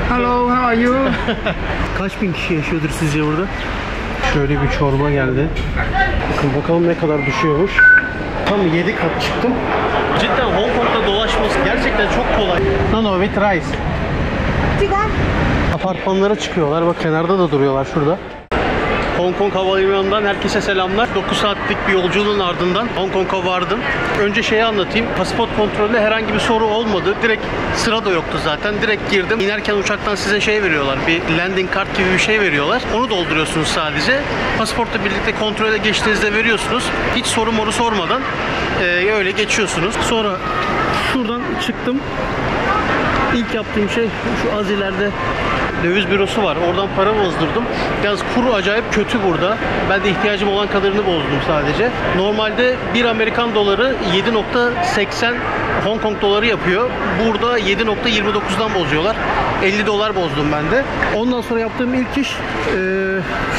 Hello, how are you? Kaç bin kişi yaşıyordur sizce burada? Şöyle bir çorba geldi. Bakın bakalım ne kadar düşüyormuş. Tam 7 kat çıktım. Cidden Hong Kong'da dolaşması gerçekten çok kolay. No, with rice. Apartmanlara çıkıyorlar. Bak kenarda da duruyorlar şurada. Hong Kong Havalimanı'ndan herkese selamlar. 9 saatlik bir yolculuğun ardından Hong Kong'a vardım. Önce şeyi anlatayım. Pasaport kontrolünde herhangi bir soru olmadı. Direkt sıra da yoktu zaten. Direkt girdim. İnerken uçaktan size şey veriyorlar. Bir landing card gibi bir şey veriyorlar. Onu dolduruyorsunuz sadece. Pasaportla birlikte kontrole geçtiğinizde veriyorsunuz. Hiç soru moru sormadan öyle geçiyorsunuz. Sonra şuradan çıktım. İlk yaptığım şey şu az ileride döviz bürosu var. Oradan para bozdurdum. Yalnız kuru acayip kötü burada. Ben de ihtiyacım olan kadarını bozdum sadece. Normalde 1 Amerikan doları 7.80 Hong Kong doları yapıyor. Burada 7.29'dan bozuyorlar. 50 dolar bozdum ben de. Ondan sonra yaptığım ilk iş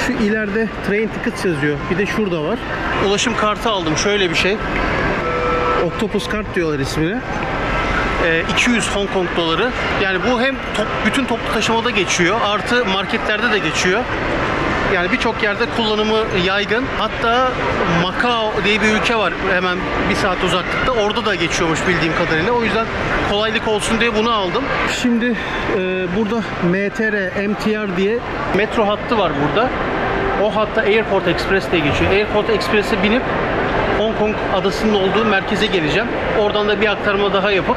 şu ileride train tickets yazıyor. Bir de şurada var. Ulaşım kartı aldım. Şöyle bir şey. Octopus kart diyorlar ismine. 200 Hong Kong doları. Yani bu hem bütün toplu taşımada geçiyor, artı marketlerde de geçiyor. Yani birçok yerde kullanımı yaygın. Hatta Macao diye bir ülke var hemen 1 saat uzaklıkta. Orada da geçiyormuş bildiğim kadarıyla. O yüzden kolaylık olsun diye bunu aldım. Şimdi burada MTR diye metro hattı var burada. O hatta Airport Express diye geçiyor. Airport Express'e binip Hong Kong adasının olduğu merkeze geleceğim. Oradan da bir aktarma daha yapıp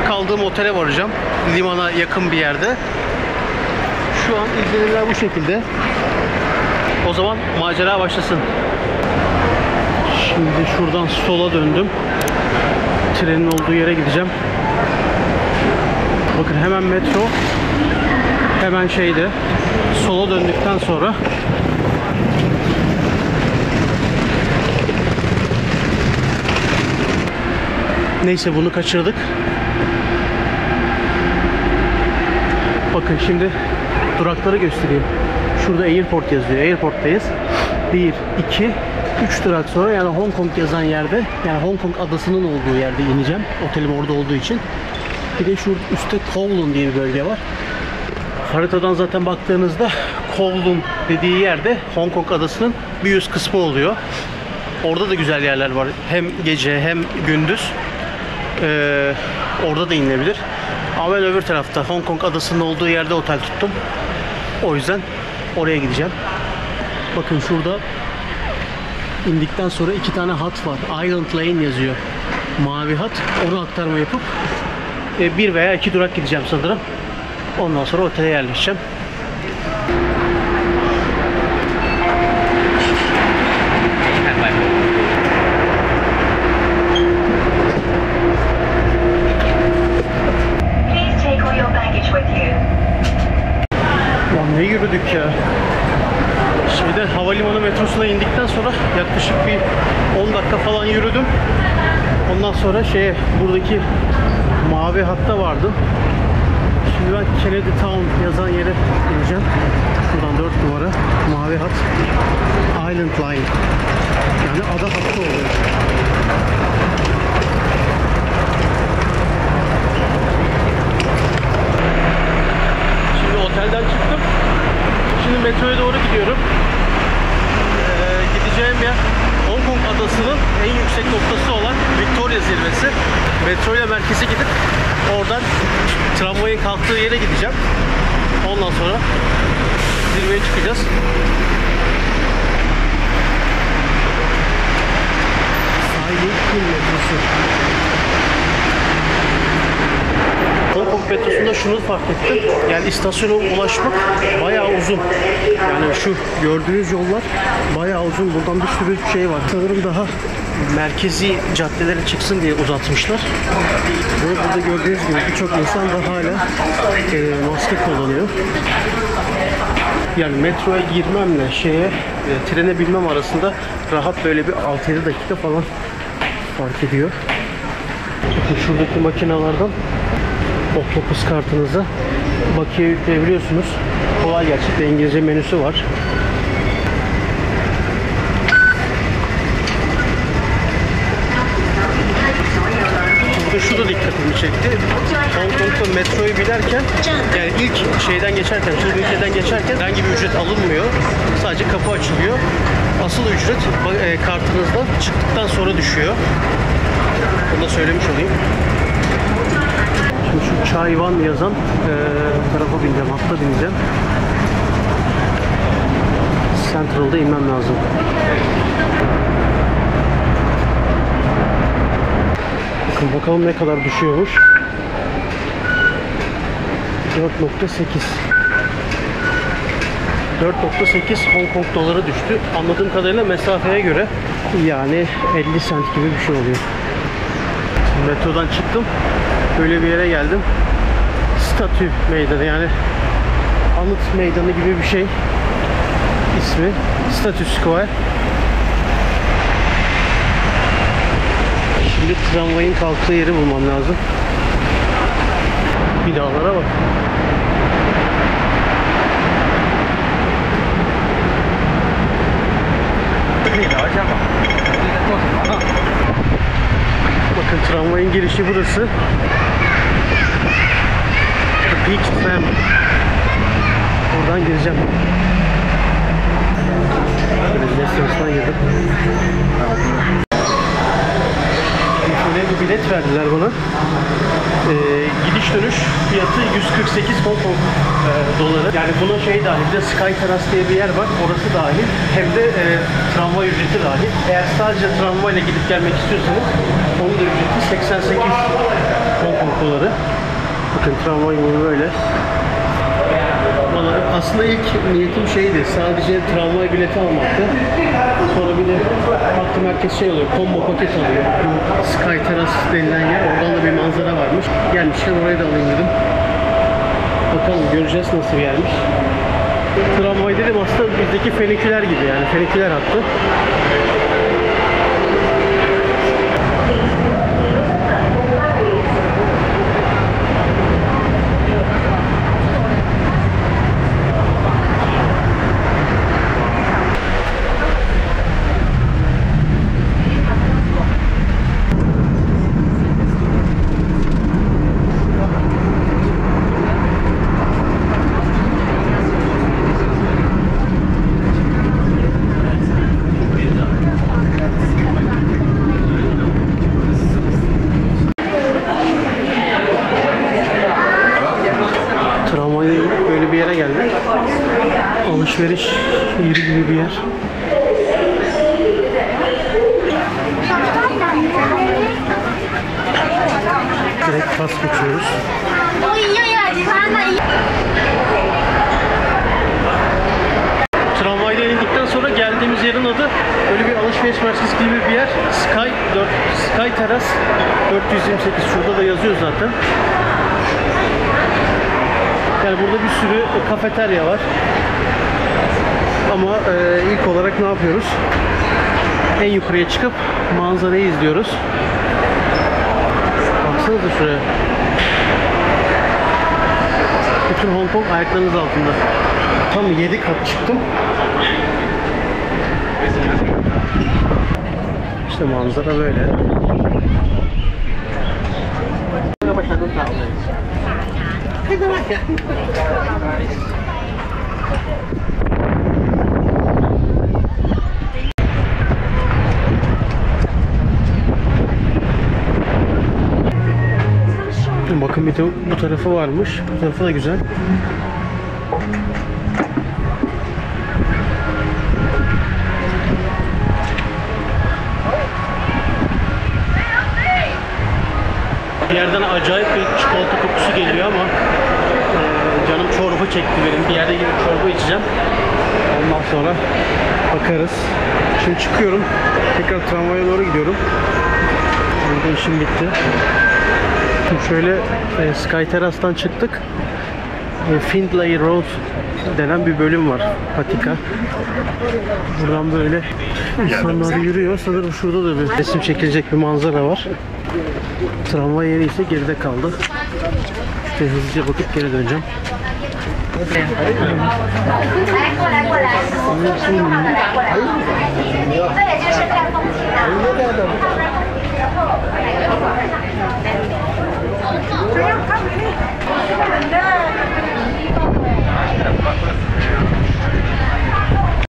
kaldığım otele varacağım. Limana yakın bir yerde. Şu an izlenimler bu şekilde. O zaman macera başlasın. Şimdi şuradan sola döndüm. Trenin olduğu yere gideceğim. Bakın hemen metro. Hemen şeyde. Sola döndükten sonra neyse bunu kaçırdık. Bakın şimdi durakları göstereyim. Şurada Airport yazıyor. Airport'tayız. 1, 2, 3 durak sonra yani Hong Kong yazan yerde, yani Hong Kong adasının olduğu yerde ineceğim. Otelim orada olduğu için. Bir de şu üstte Kowloon diye bir bölge var. Haritadan zaten baktığınızda Kowloon dediği yerde Hong Kong adasının bir üst kısmı oluyor. Orada da güzel yerler var. Hem gece hem gündüz. Orada da inilebilir. Ama ben öbür tarafta Hong Kong adasının olduğu yerde otel tuttum. O yüzden oraya gideceğim. Bakın şurada indikten sonra 2 tane hat var. Island Lane yazıyor. Mavi hat. Onu aktarma yapıp 1 veya 2 durak gideceğim sanırım. Ondan sonra otele yerleşeceğim. Ne yürüdük ya. Havalimanı metrosuna indikten sonra yaklaşık bir 10 dakika falan yürüdüm. Ondan sonra buradaki mavi hatta vardı. Şimdi ben Kennedy Town yazan yere ineceğim. Şuradan 4 numara mavi hat. Island Line. Yani ada hattı oluyor. Otelden çıktım. Şimdi metroya doğru gidiyorum. Gideceğim yer Hong Kong adasının en yüksek noktası olan Victoria zirvesi. Metroyla merkeze gidip oradan tramvayın kalktığı yere gideceğim. Ondan sonra zirveye çıkacağız. Sahili King metrosu. Hong Kong metrosunda şunu fark ettim. Yani istasyona ulaşmak bayağı uzun. Yani şu gördüğünüz yollar bayağı uzun. Buradan bir sürü şey var. Sanırım daha merkezi caddelere çıksın diye uzatmışlar. Ve burada gördüğünüz gibi birçok insan da hala maske kullanıyor. Yani metroya girmemle trene binmem arasında rahat böyle bir 6-7 dakika falan fark ediyor. Bakın şuradaki makinelerden Octopus kartınıza bakiye yükleyebiliyorsunuz. Kolay gerçekten, İngilizce menüsü var. Burada şu da dikkatimi çekti. Hong Kong'da metroyu binerken, yani ilk şeyden geçerken, Turnique'den geçerken herhangi bir ücret alınmıyor. Sadece kapı açılıyor. Asıl ücret kartınızdan çıktıktan sonra düşüyor. Bunu da söylemiş olayım. Şimdi şu Chaiwan yazan tarafa bineceğim, hatta bineceğim. Central'da inmem lazım. Bakın bakalım ne kadar düşüyormuş. 4.8 Hong Kong doları düştü. Anladığım kadarıyla mesafeye göre yani 50 cent gibi bir şey oluyor. Metrodan çıktım. Böyle bir yere geldim. Statü meydanı, yani anıt meydanı gibi bir şey. İsmi Statue Square. Şimdi tramvayın kalktığı yeri bulmam lazım. Binalara bak. Bakın tramvayın girişi burası. The Big Tram. Oradan gireceğim. Restorandan girdim. Şöyle bir bilet verdiler bana. Gidiş dönüş fiyatı 148 Hong Kong doları. Yani buna şey dahil, de Sky Terrace diye bir yer var. Orası dahil. Hem de tramvay ücreti dahil. Eğer sadece tramvayla gidip gelmek istiyorsanız onun da ücreti 88 Hong Kong doları. Bakın tramvay yolu böyle. Aslında ilk niyetim şeydi, sadece tramvay bileti almaktı. Sonra bir de baktım herkes şey oluyor, combo paket alıyor. Bu Sky Terrace denilen yer, oradan da bir manzara varmış. Gelmişken orayı da alayım dedim. Bakalım, göreceğiz nasıl bir yermiş. Tramvay dedim, aslında bizdeki feniküler gibi, yani feniküler hattı. Böyle bir yere geldik. Alışveriş yeri gibi bir yer. Direkt pas geçiyoruz. Tramvayla indikten sonra geldiğimiz yerin adı öyle bir alışveriş merkezi gibi bir yer. Sky Terrace 428. Şurada da yazıyor zaten. Yani burada bir sürü kafeterya var. Ama ilk olarak ne yapıyoruz? En yukarıya çıkıp manzarayı izliyoruz. Baksanıza şuraya. Bütün Hong Kong ayaklarınız altında. Tam 7 kat çıktım. İşte manzara böyle. Bakın bir de bu tarafı varmış. Bu tarafı da güzel. Bir yerden acayip bir çikolata kokusu geliyor ama canım çorba çekti benim. Bir yerde gidip çorba içeceğim. Ondan sonra bakarız. Şimdi çıkıyorum. Tekrar tramvaya doğru gidiyorum. Burada işim bitti. Şimdi şöyle Sky Terrace'dan çıktık. Findlay Road denen bir bölüm var. Patika. Buradan böyle insanlar yürüyor. Sanırım şurada da bir resim çekilecek bir manzara var. Tramvay yeri ise geride kaldı. İşte hızlıca bakıp geri döneceğim.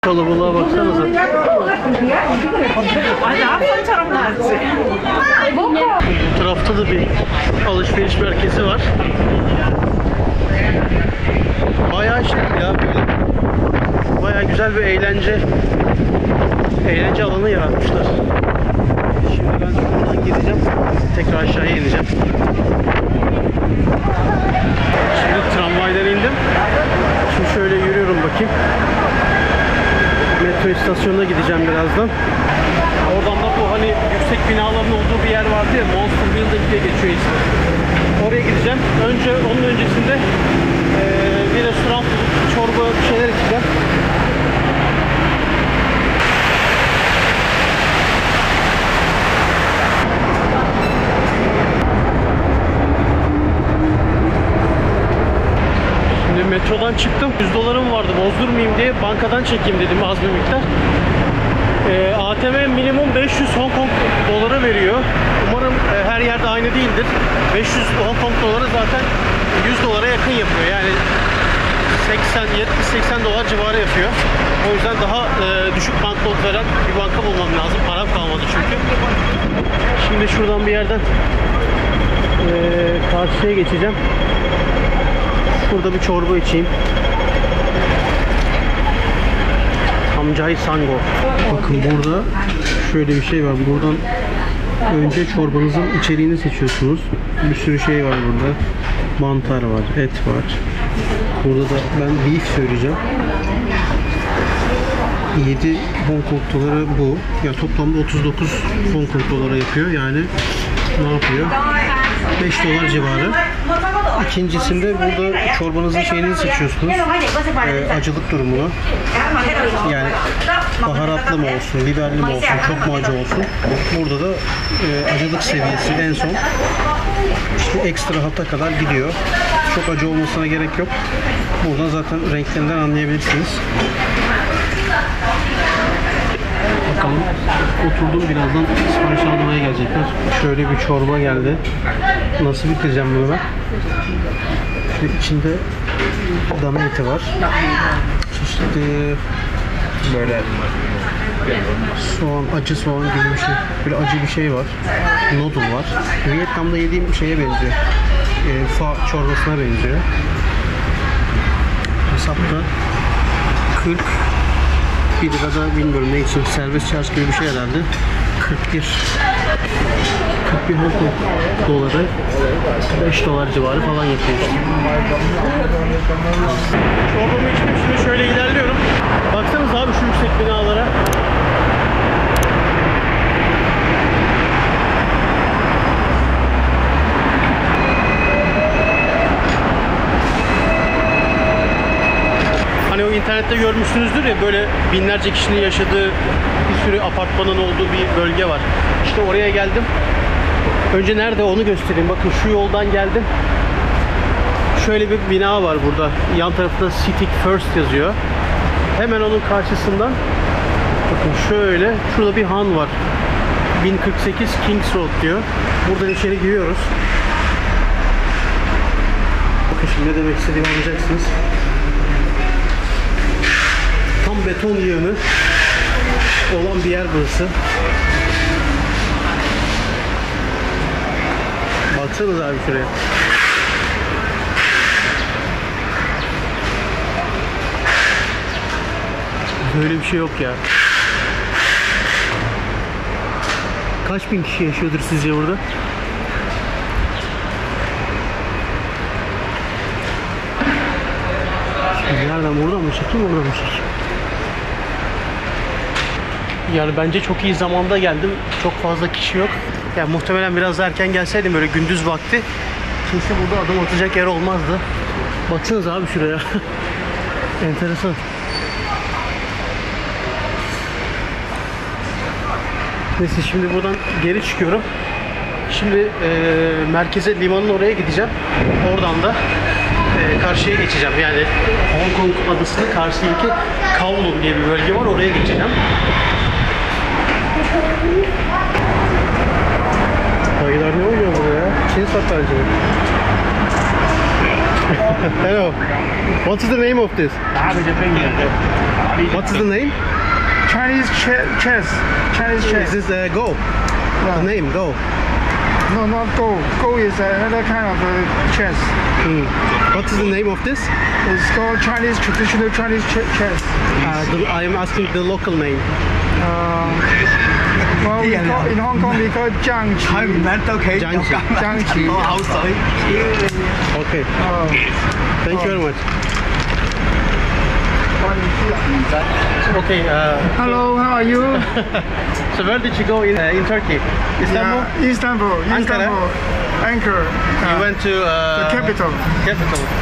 Kalabalığa baksanıza. Bu tarafta da bir alışveriş merkezi var. Bayağı şey ya böyle. Bayağı güzel bir eğlence alanı yaratmışlar. Şimdi ben buradan gideceğim. Tekrar aşağıya ineceğim. Şimdi tramvaydan indim. Şimdi şöyle yürüyorum bakayım. Metro istasyonuna gideceğim birazdan. Oradan da bu hani yüksek binaların olduğu bir yer vardı ya, Monster Building diye geçiyor ismi. Oraya gideceğim. Onun öncesinde bir restoran, çorba, bir şeyler içeceğim. Metrodan çıktım. 100 dolarım vardı. Bozdurmayayım diye bankadan çekeyim dedim az bir miktar. ATM minimum 500 Hong Kong doları veriyor. Umarım her yerde aynı değildir. 500 Hong Kong doları zaten 100 dolara yakın yapıyor. Yani 70-80 dolar civarı yapıyor. O yüzden daha düşük banknot veren bir banka bulmam lazım. Param kalmadı çünkü. Şimdi şuradan bir yerden karşıya geçeceğim. Burada bir çorba içeyim. Hamcay Sango. Bakın burada şöyle bir şey var. Buradan önce çorbanızın içeriğini seçiyorsunuz. Bir sürü şey var burada. Mantar var, et var. Burada da ben beef söyleyeceğim. 7 Hong Kong doları bu. Ya toplamda 39 Hong Kong dolara yapıyor. Yani ne yapıyor? 5 dolar civarı. İkincisinde burada çorbanızın şeyini seçiyorsunuz. Acılık durumunu. Yani baharatlı mı olsun, biberli mi olsun, çok mu acı olsun. Burada da acılık seviyesi en son. İşte ekstra hata kadar gidiyor. Çok acı olmasına gerek yok. Buradan zaten renklerinden anlayabilirsiniz. Bakalım. Oturdum, birazdan sipariş almaya gelecekler. Şöyle bir çorba geldi. Nasıl bitireceğim bunu ben? Şöyle içinde dana eti var. Çeşitli böyle soğan, acı soğan gibi bir şey. Böyle acı bir şey var. Noodle var. Vietnam'da yediğim şeye benziyor. Pho çorbasına benziyor. Hesapta 40 1 lirada, bilmiyorum ne için, servis charge gibi bir şey herhalde. 41 Hong Kong doları, 5 dolar civarı falan yapıyor işte. Çorbamı içtim, şimdi şöyle ilerliyorum. Baksanıza abi şu yüksek binalara. Hani o internette görmüşsünüzdür ya, böyle binlerce kişinin yaşadığı bir sürü apartmanın olduğu bir bölge var. İşte oraya geldim. Önce nerede onu göstereyim. Bakın şu yoldan geldim. Şöyle bir bina var burada. Yan tarafta City First yazıyor. Hemen onun karşısından bakın şöyle, şurada bir han var. 1048 Kings Road diyor. Buradan içeri giriyoruz. Bakın şimdi ne demek istediğimi anlayacaksınız. Tam beton yığını olan bir yer burası. Baksanıza abi şuraya. Böyle bir şey yok ya. Kaç bin kişi yaşıyordur sizce burada? Şimdi nereden, buradan mı çekeyim, oradan mı çekeyim? Yani bence çok iyi zamanda geldim. Çok fazla kişi yok. Yani muhtemelen biraz erken gelseydim, böyle gündüz vakti, kimse burada adım atacak yer olmazdı. Baksanıza abi şuraya. Enteresan. Neyse, şimdi buradan geri çıkıyorum. Şimdi merkeze, limanın oraya gideceğim. Oradan da karşıya geçeceğim. Yani Hong Kong adasının karşısındaki Kowloon diye bir bölge var. Oraya geçeceğim. Dayılar ne oluyor burada ya? Çin satrancı. Hello. What's the name of this? What's the name? Chinese chess. Chinese chess. Is this Go? The name Go. No, not Go. Go is another kind of chess. What is the name of this? It's called traditional Chinese chess. I am asking the local name. Well, in Hong Kong we call it Jiangqi. Jiangqi. Okay. Thank you very much. Okay. Hello, how are you? So where did you go in Turkey? Istanbul? Yeah, Istanbul. Ankara. You went to the capital.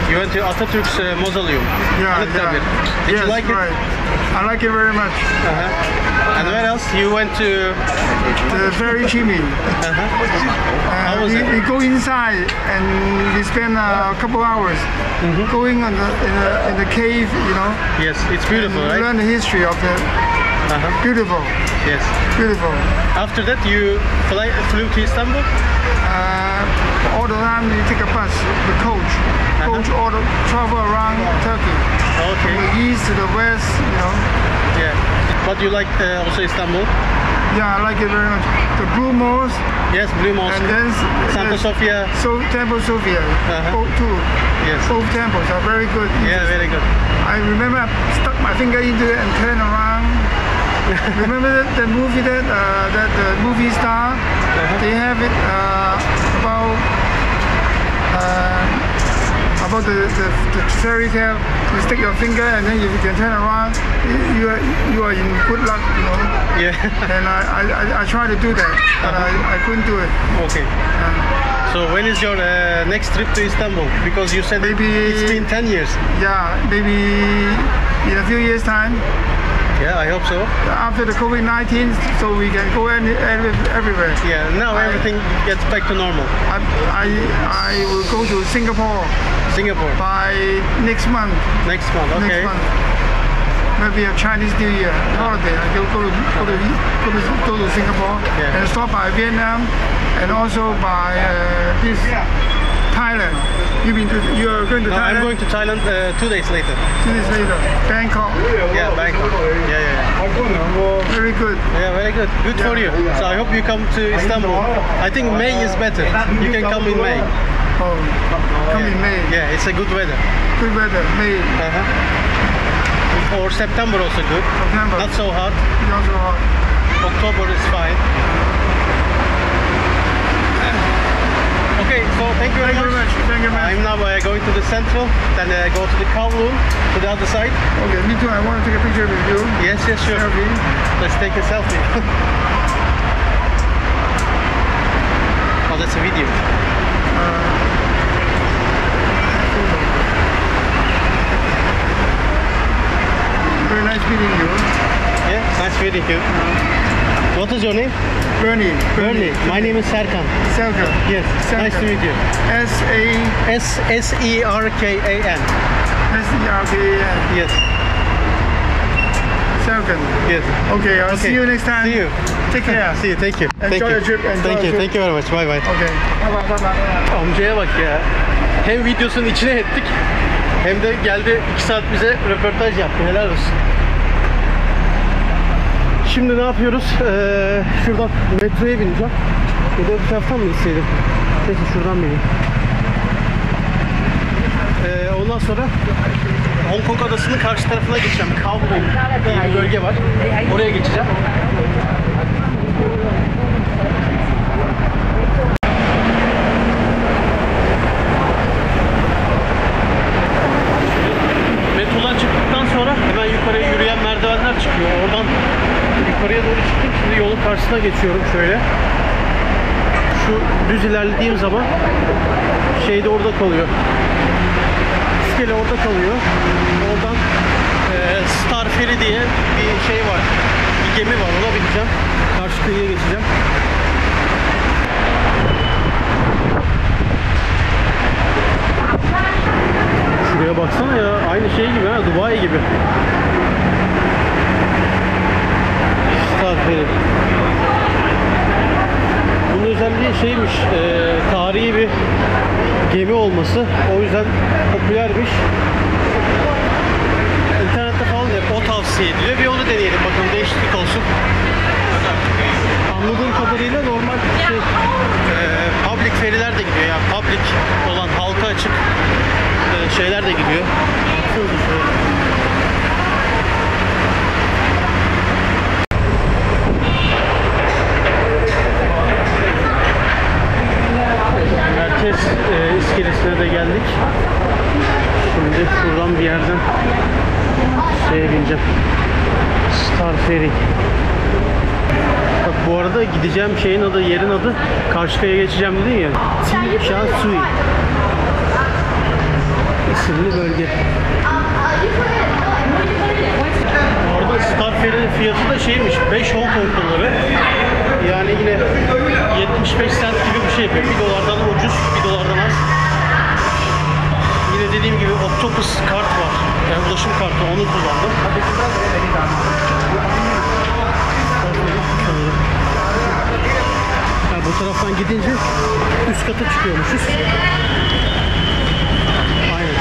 You went to Atatürk's mausoleum. Yeah. Did you like it? Right. I like it very much. And where else? You went to the Very Chimi. How was it? We go inside and we spend a couple hours going in the cave, you know. Yes, it's beautiful, right? Learn the history of the beautiful. Yes. Beautiful. After that, you flew to Istanbul? All the time you take a bus, the coach. Coach all the travel around Turkey. Okay. From the east to the west, you know. Yeah. But you like also Istanbul? Yeah, I like it very much. The Blue Mosque. Yes, Blue Mosque. And then Santa Sofia. So Temple Sofia. Both too. Yes. Both temples are very good. Yeah, very good. I remember I stuck my finger into it and turned around. Remember the movie that the movie star? They have it about the fairy tale. You stick your finger and then you can turn around. You are in good luck, you know. Yeah. And I tried to do that, but I couldn't do it. Okay. So when is your next trip to Istanbul? Because you said maybe it's been 10 years. Yeah, maybe in a few years' time. Yeah, I hope so. After the COVID-19, so we can go everywhere. Yeah, now everything gets back to normal. I will go to Singapore. Singapore. By next month. Next month, okay. Next month. Maybe a Chinese New Year holiday. I will go to Singapore and stop by Vietnam and also by this Thailand. You are going to Thailand? I'm going to Thailand 2 days later. 2 days later. Bangkok. Yeah, Bangkok. Yeah. Very good. Yeah, very good. Good for you. So I hope you come to Istanbul. I think May is better. You can come in May. Oh, come in May. Yeah, it's a good weather. Good weather, May. Or September also good. September. Not so hot. Not so hot. October is fine. Okay, so thank you very much. Thank you very much. I'm now going to the central, then go to the Kowloon, to the other side. Okay, me too. I want to take a picture with you. Yes, sure. Selfie. Let's take a selfie. Oh, that's a video. Very nice meeting you. Yeah, nice meeting you. What is your name? Bernie. My name is Serkan. Serkan. Yes. Serkan. Nice to meet you. S-E-R-K-A-N. S-E-R-K-A-N. S-E-R-K-A-N. Yes. Serkan. Yes. Okay, I'll see you next time. See you. Take care. See you. Thank you. Enjoy your trip. Thank you very much. Bye bye. Okay. Bye. Amcaya bak ya. Hem videosunun içine ettik hem de geldi 2 saat bize röportaj yaptı. Helal olsun. Şimdi ne yapıyoruz? Şuradan metroya bineceğim. Ya da bu taraftan mı gitseydim? Neyse şuradan bineyim. Ondan sonra Hong Kong adasının karşı tarafına geçeceğim. Kowloon diye bir bölge var. Oraya geçeceğim. Metrodan çıktıktan sonra hemen yukarıya yürüyen merdivenler çıkıyor. Oradan yukarıya doğru çıktım. Şimdi yolun karşısına geçiyorum şöyle. Şu düz ilerlediğim zaman şey de orada kalıyor. İskele orada kalıyor. Oradan Star Ferry diye bir şey var. Bir gemi var. Ona bineceğim. Karşı kıyıya geçeceğim. Şuraya baksana ya. Aynı şey gibi ha. Dubai gibi. Star Ferry. Bunun özelliği şeymiş, tarihi bir gemi olması. O yüzden popülermiş. İnternette falan hep o tavsiye ediliyor. Bir onu deneyelim bakalım, değişiklik olsun. Anladığım kadarıyla normal public feriler de gidiyor ya. Public olan, halka açık şeyler de gidiyor. Baksanıza şöyle. Merkez iskelesine de geldik. Şimdi şuradan bir yerden şeye bineceğim. Star Ferry. Bak bu arada gideceğim şeyin adı, yerin adı, Karşıyaka'ya geçeceğim dedin ya. Tianjin isimli bölge. Orada Star Ferry'nin fiyatı da şeymiş, 5 Hong Kong doları. Yani yine 75 cent gibi bir şey yapıyor. 1 dolardan ucuz, 1 dolardan az. Yine dediğim gibi Octopus kart var. Yani ulaşım kartı, onu kullandım. Yani bu taraftan gidince üst kata çıkıyormuşuz. Aynen.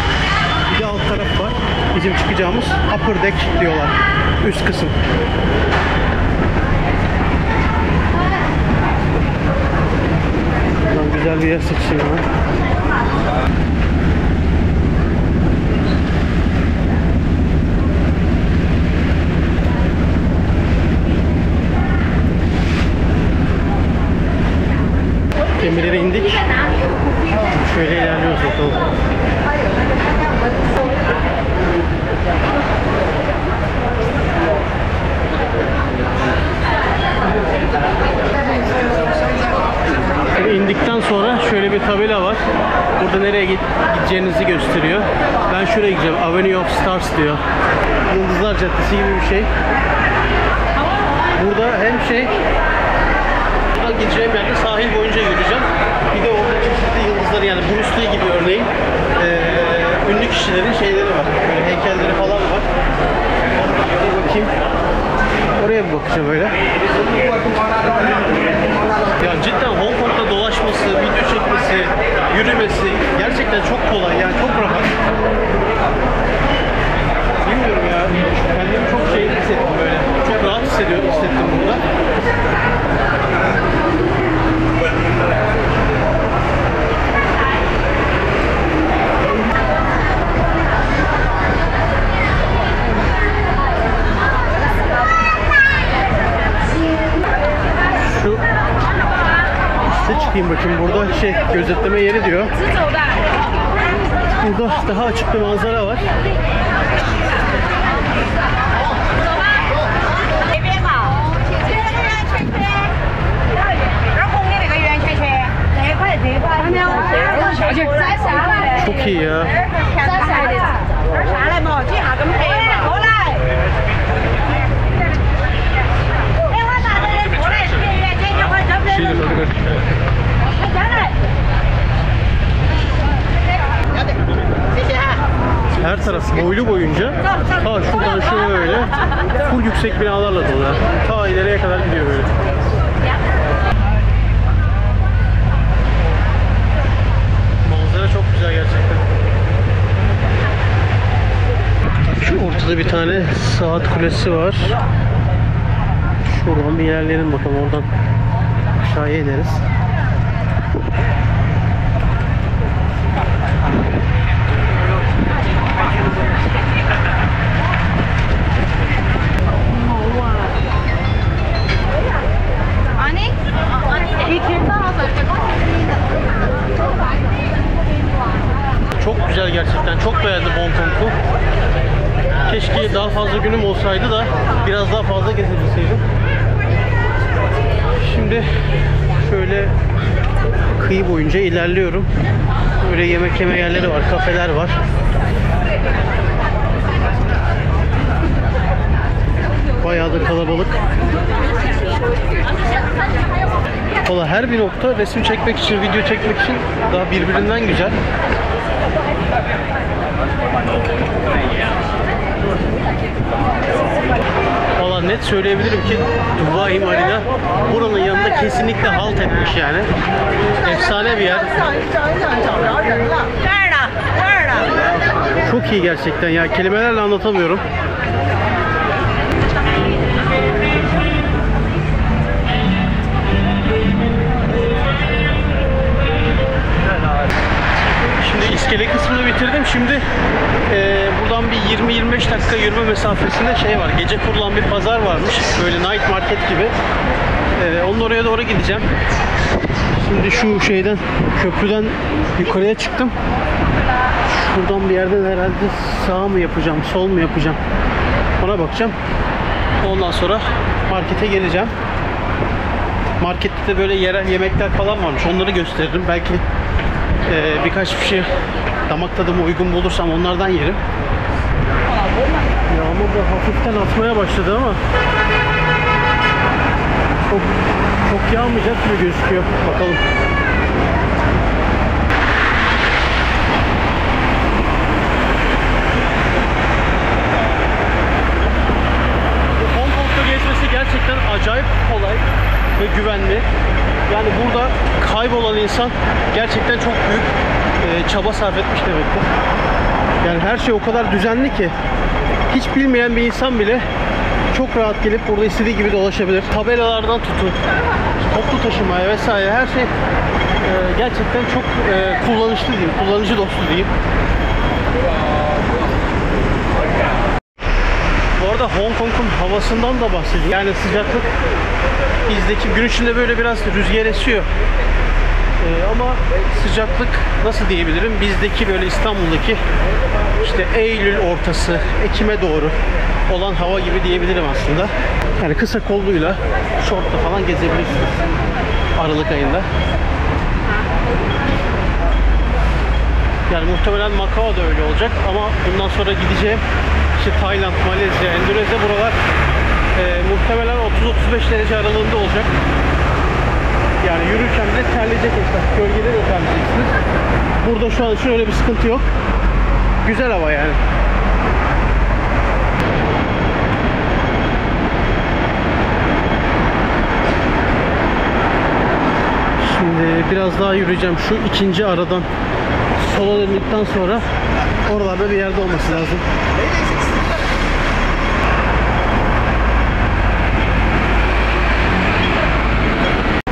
Bir de alt taraf var. Bizim çıkacağımız upper deck diyorlar. Üst kısım. Buradan güzel bir yer seçeyim ben. Gemilere indik. Şöyle ilerliyoruz bakalım. İndikten sonra şöyle bir tabela var. Burada nereye gideceğinizi gösteriyor. Ben şuraya gideceğim. Avenue of Stars diyor. Yıldızlar Caddesi gibi bir şey. Burada hem şey, buradan gideceğim yerde sahil boyunca yürüyeceğim. Bir de orada çeşitli yıldızlar, yani Bruce Lee gibi örneğin ünlü kişilerin şeyleri var. Böyle heykelleri falan var. Bir bakayım. Oraya bir bakacağım öyle. Ya cidden Hong Kong'da dolaşması, video çekmesi, yürümesi gerçekten çok kolay, yani çok rahat. Bilmiyorum ya, kendimi çok şey hissettim böyle. Çok rahat hissettim burada. Şu üste çıkayım bakayım, burada şey, gözetleme yeri diyor. Burada daha açık bir manzara var. Çok iyi ya. Her taraf boylu boyunca ta şuradan şöyle full yüksek binalarla dolu. Ta ileriye kadar gidiyor böyle. Manzara çok güzel gerçekten. Şu ortada bir tane saat kulesi var. Şuradan bir ilerleyelim bakalım, oradan aşağıya ineriz. Çok güzel gerçekten. Çok beğendim Hong Kong'u. Keşke daha fazla günüm olsaydı da biraz daha fazla gezebilseydim. Şimdi şöyle kıyı boyunca ilerliyorum. Böyle yemek yeme yerleri var, kafeler var. Bayağı da kalabalık. Valla her bir nokta resim çekmek için, video çekmek için daha birbirinden güzel. Valla net söyleyebilirim ki Dubai Marina buranın yanında kesinlikle halt etmiş yani. Efsane bir yer. Çok iyi gerçekten ya. Kelimelerle anlatamıyorum. Şimdi iskele kısmını bitirdim. Şimdi buradan bir 20-25 dakika yürüme mesafesinde şey var. Gece kurulan bir pazar varmış. Böyle night market gibi. Onun oraya doğru gideceğim. Şimdi şu şeyden, köprüden yukarıya çıktım. Şuradan bir yerden herhalde sağ mı yapacağım, sol mu yapacağım? Ona bakacağım. Ondan sonra markete geleceğim. Markette de böyle yerel yemekler falan varmış. Onları gösteririm. Belki birkaç bir şey damak tadıma uygun bulursam onlardan yerim. Yağmur da hafiften atmaya başladı ama çok yağmayacak gibi gözüküyor. Bakalım. Hong Kong'da gezmesi gerçekten acayip kolay ve güvenli. Yani burada kaybolan insan gerçekten çok büyük çaba sarf etmiş demektir. Yani her şey o kadar düzenli ki hiç bilmeyen bir insan bile çok rahat gelip burada istediği gibi dolaşabilir. Tabelalardan tutun, toplu taşımaya vesaire her şey gerçekten çok kullanışlı diyeyim, kullanıcı dostu diyeyim. Bu arada Hong Kong'un havasından da bahsedeyim. Yani sıcaklık bizdeki gün içinde böyle biraz rüzgar esiyor. Ama sıcaklık nasıl diyebilirim? Bizdeki böyle İstanbul'daki işte Eylül ortası, Ekim'e doğru olan hava gibi diyebilirim aslında. Yani kısa kolluyla, şortla falan gezebilirsiniz Aralık ayında. Yani muhtemelen Macao da öyle olacak ama bundan sonra gideceğim işte Tayland, Malezya, Endonezya buralar muhtemelen 30-35 derece aralığında olacak. Yani yürürken de terleyecek esnaf. Gölgede de terleyeceksiniz. Burada şu an için öyle bir sıkıntı yok. Güzel hava yani. Şimdi biraz daha yürüyeceğim. Şu ikinci aradan sola döndükten sonra oralarda bir yerde olması lazım.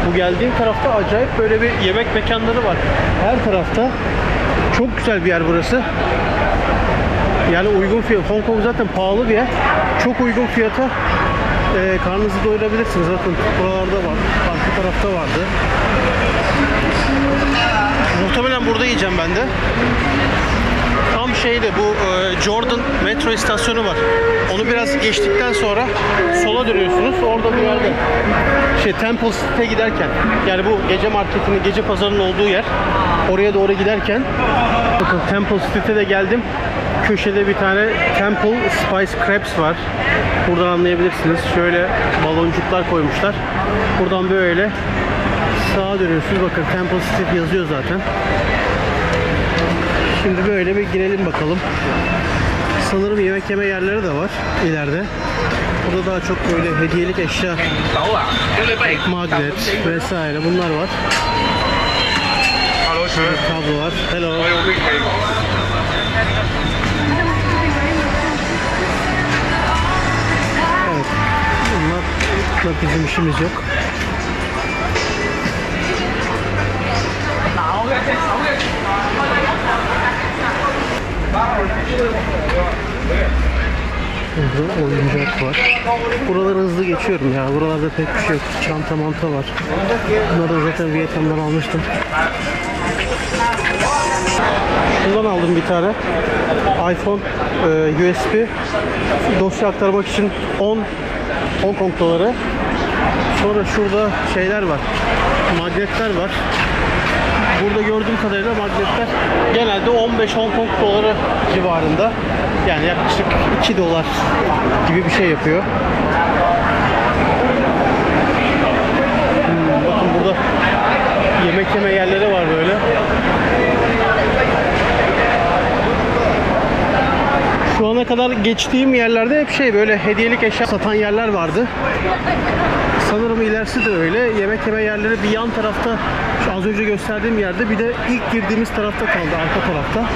Bu geldiğim tarafta acayip böyle bir yemek mekanları var. Her tarafta. Çok güzel bir yer burası. Yani uygun fiyat. Hong Kong zaten pahalı bir yer. Çok uygun fiyata karnınızı doyurabilirsiniz. Bakın buralarda var. Arka tarafta vardı. Muhtemelen burada yiyeceğim ben de. Tam şeyde bu Jordan metro istasyonu var. Onu biraz geçtikten sonra sola dönüyorsunuz. Orada bir yerde Temple Street'e giderken, yani bu gece marketinin, gece pazarının olduğu yer, oraya doğru giderken bakın Temple Street'e de geldim. Köşede bir tane Temple Spice Crepes var. Buradan anlayabilirsiniz. Şöyle baloncuklar koymuşlar. Buradan böyle sağa dönüyorsunuz. Bakın Temple Street yazıyor zaten. Şimdi böyle bir girelim bakalım. Sanırım yemek yeme yerleri de var ileride. Burada daha çok böyle hediyelik eşya, magnet vesaire bunlar var. Tablolar. Hello. Evet. Bunlar bizim işimiz yok. Burada oyuncak var. Buraları hızlı geçiyorum ya. Buralarda pek bir şey yok. Çanta manta var. Bunları da zaten Vietnam'dan almıştım. Bundan aldım bir tane. iPhone USB dosya aktarmak için 10 Hong Kong doları. Sonra şurada şeyler var. Magnetler var. Burada gördüğüm kadarıyla magnetler genelde 15 Hong Kong doları civarında. Yani yaklaşık 2 dolar gibi bir şey yapıyor. Bakın burada yemek yeme yerleri var böyle. Şu ana zamana kadar geçtiğim yerlerde hep şey böyle hediyelik eşya satan yerler vardı. Sanırım ilerisi de öyle. Yemek yeme yerleri bir yan tarafta, şu az önce gösterdiğim yerde, bir de ilk girdiğimiz tarafta kaldı, arka tarafta.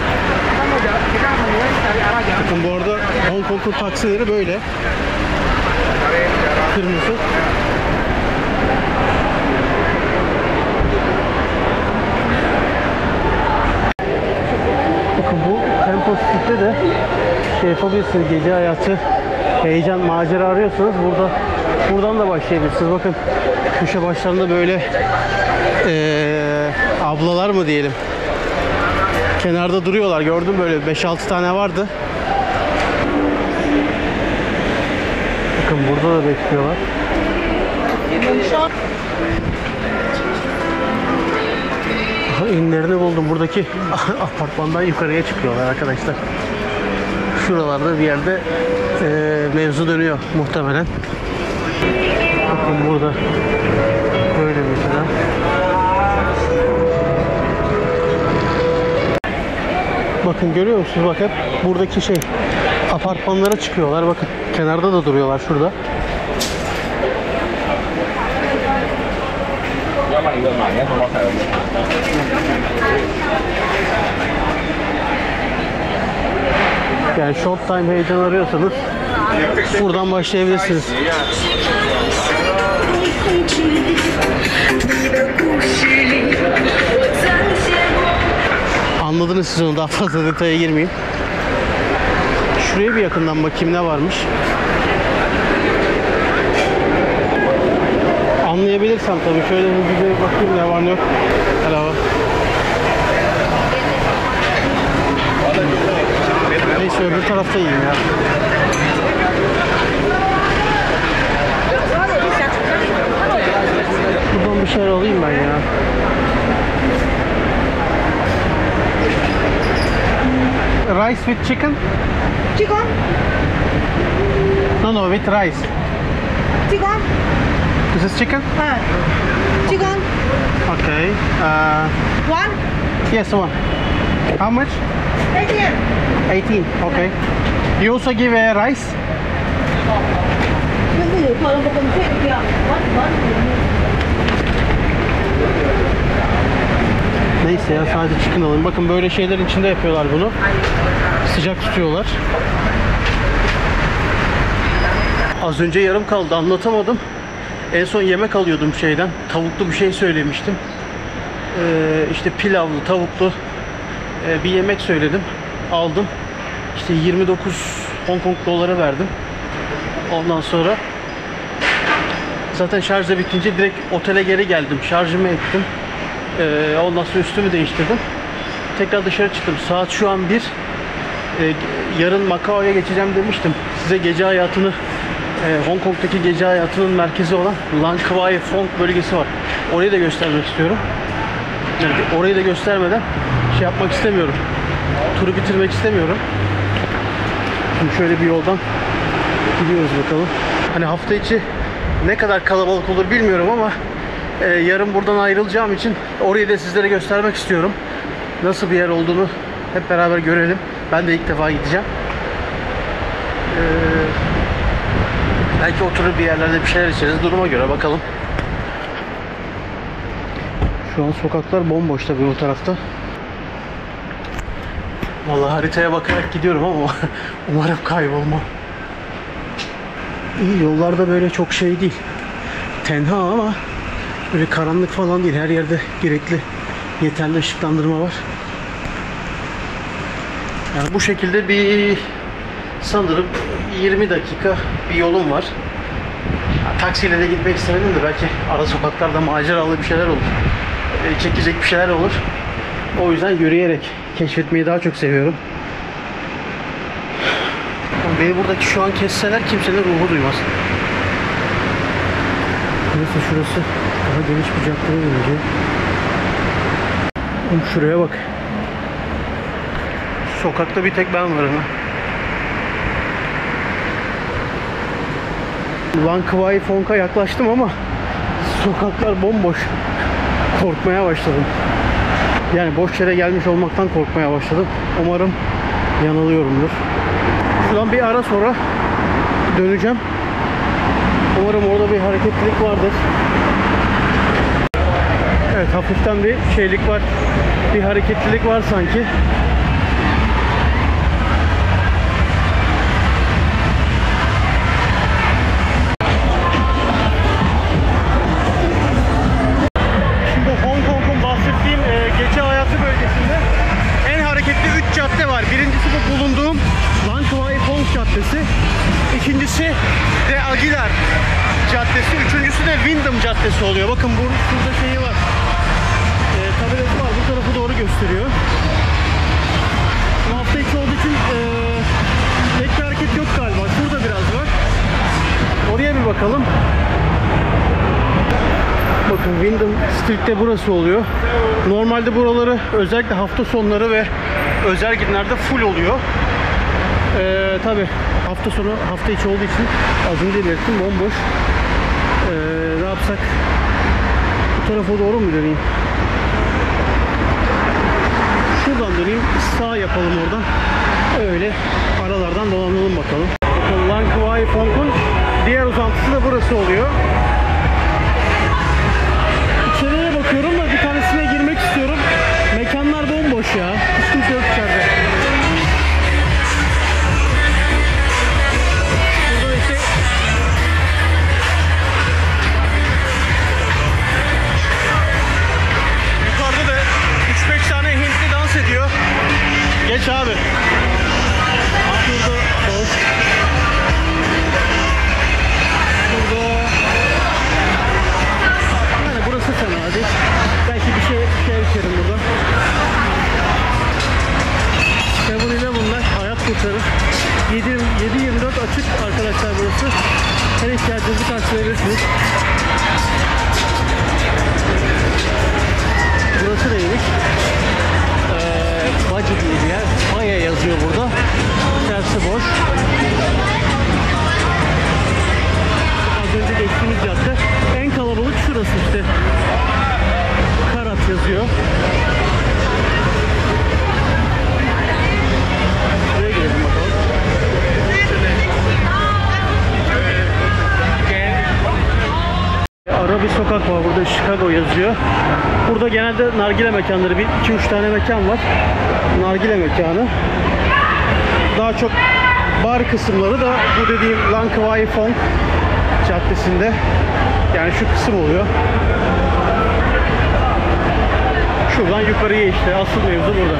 Bakın bu arada Hong Kong'un taksileri böyle. Kırmızı. Bakın bu Temple Street'te de şey yapabilirsiniz, gece hayatı, heyecan, macera arıyorsanız buradan da başlayabilirsiniz. Bakın köşe başlarında böyle ablalar mı diyelim, kenarda duruyorlar. Gördüm, böyle 5-6 tane vardı. Bakın burada da bekliyorlar. İnlerini buldum. Buradaki apartmandan yukarıya çıkıyorlar arkadaşlar. Şuralarda bir yerde mevzu dönüyor muhtemelen. Bakın burada böyle mesela. Bakın görüyor musunuz? Bak hep buradaki şey apartmanlara çıkıyorlar. Bakın kenarda da duruyorlar şurada. Yani short time heyecan arıyorsanız buradan başlayabilirsiniz. Anladınız siz onu, daha fazla detaya girmeyeyim. Şuraya bir yakından bakayım ne varmış. Anlayabilirsem tabii. Şöyle hızlıca bakayım ne var ne yok. Hello. Neyse öbür tarafta yiyeyim ya. Buradan bir şeyler alayım ben ya. Rice with chicken? Chicken? No, with rice. Chicken? This is chicken? Chicken? Okay. One? Yes, one. How much? 18. 18. Okay. You also give rice? Neyse ya, sadece chicken alayım. Bakın böyle şeylerin içinde yapıyorlar bunu. Sıcak tutuyorlar. Az önce yarım kaldı, anlatamadım. En son yemek alıyordum şeyden. Tavuklu bir şey söylemiştim. İşte pilavlı, tavuklu bir yemek söyledim. Aldım. İşte 29 Hong Kong doları verdim. Ondan sonra zaten şarj da bitince direkt otele geri geldim. Şarjımı ettim. Ondan sonra üstümü değiştirdim. Tekrar dışarı çıktım. Saat şu an 1. Yarın Macao'ya geçeceğim demiştim. Size gece hayatını, Hong Kong'daki gece hayatının merkezi olan Langkawi Fong bölgesi var. Orayı da göstermek istiyorum. Yani orayı da göstermeden şey yapmak istemiyorum. Turu bitirmek istemiyorum. Şimdi şöyle bir yoldan gidiyoruz bakalım. Hani hafta içi ne kadar kalabalık olur bilmiyorum ama yarın buradan ayrılacağım için orayı da sizlere göstermek istiyorum. Nasıl bir yer olduğunu hep beraber görelim. Ben de ilk defa gideceğim. Belki oturur bir yerlerde bir şeyler içeriz. Duruma göre bakalım. Şu an sokaklar bomboş tabii bu tarafta. Vallahi haritaya bakarak gidiyorum ama umarım kaybolmam. İyi, yollarda böyle çok şey değil. Tenha ama böyle karanlık falan değil. Her yerde gerekli yeterli ışıklandırma var. Yani bu şekilde bir sanırım 20 dakika bir yolum var. Taksiyle de gitmek istemedim de belki ara sokaklarda maceralı bir şeyler olur. Çekecek bir şeyler olur. O yüzden yürüyerek keşfetmeyi daha çok seviyorum. Beni buradaki şu an kesseler kimsenin ruhu duymaz. Neyse şurası daha geniş bir caddeye dönecek. Şuraya bak. Sokakta bir tek ben varım. Langkawi Fong'a yaklaştım ama sokaklar bomboş. Korkmaya başladım. Yani boş yere gelmiş olmaktan korkmaya başladım. Umarım yanılıyorumdur. Şuradan bir ara sonra döneceğim. Umarım orada bir hareketlilik vardır. Evet, hafiften bir şeylik var. Bir hareketlilik var sanki. Şimdi Hong Kong'un bahsettiğim gece hayatı bölgesinde en hareketli 3 cadde var. Birincisi bu bulunduğum Lan Kwai Fong Caddesi. İkincisi de Aguilar Caddesi. Üçüncüsü de Wyndham Caddesi oluyor. Bakın burada şeyi var. Tabelası var. Bu tarafı doğru gösteriyor. Bu hafta içi olduğu için pek bir hareket yok galiba. Şurada biraz var. Oraya bir bakalım. Bakın Wyndham Street'te burası oluyor. Normalde buraları özellikle hafta sonları ve özel günlerde full oluyor. Tabi hafta sonu, hafta içi olduğu için az önce belirttim, bomboş. Ne yapsak? Bu tarafa doğru mu döneyim? Şuradan döneyim, sağ yapalım oradan. Öyle aralardan dolanalım bakalım. Bakın Lan Kwai Fong'un diğer uzantısı da burası oluyor. İçeriye bakıyorum da bir tanesine girmek istiyorum. Mekanlar bomboş ya. Hiç kimse yok içeride. Burada işte yukarıda da 3-5 tane Hintli dans ediyor. Geç abi. Şurada boş. Burada yani burası fena değil. Belki bir şey içerim burada. 7-Eleven'lar hayat kurtarır. 7/24 açık arkadaşlar burası. Her ihtiyacınızı karşılayabilirsiniz. Burası neymiş? Bacı diye bir yer. Maya yazıyor burada. İçerisi boş. Az önce geçtiğimiz cadde. En kalabalık şurası işte. Karat yazıyor. Buraya gidelim bakalım. Ara bir sokak var burada, Chicago yazıyor. Burada genelde nargile mekanları, 2-3 tane mekan var. Nargile mekanı. Daha çok bar kısımları da bu dediğim Lan Kwai Fong Caddesi'nde. Yani şu kısım oluyor. Şuradan yukarıya işte, asıl mevzu burada.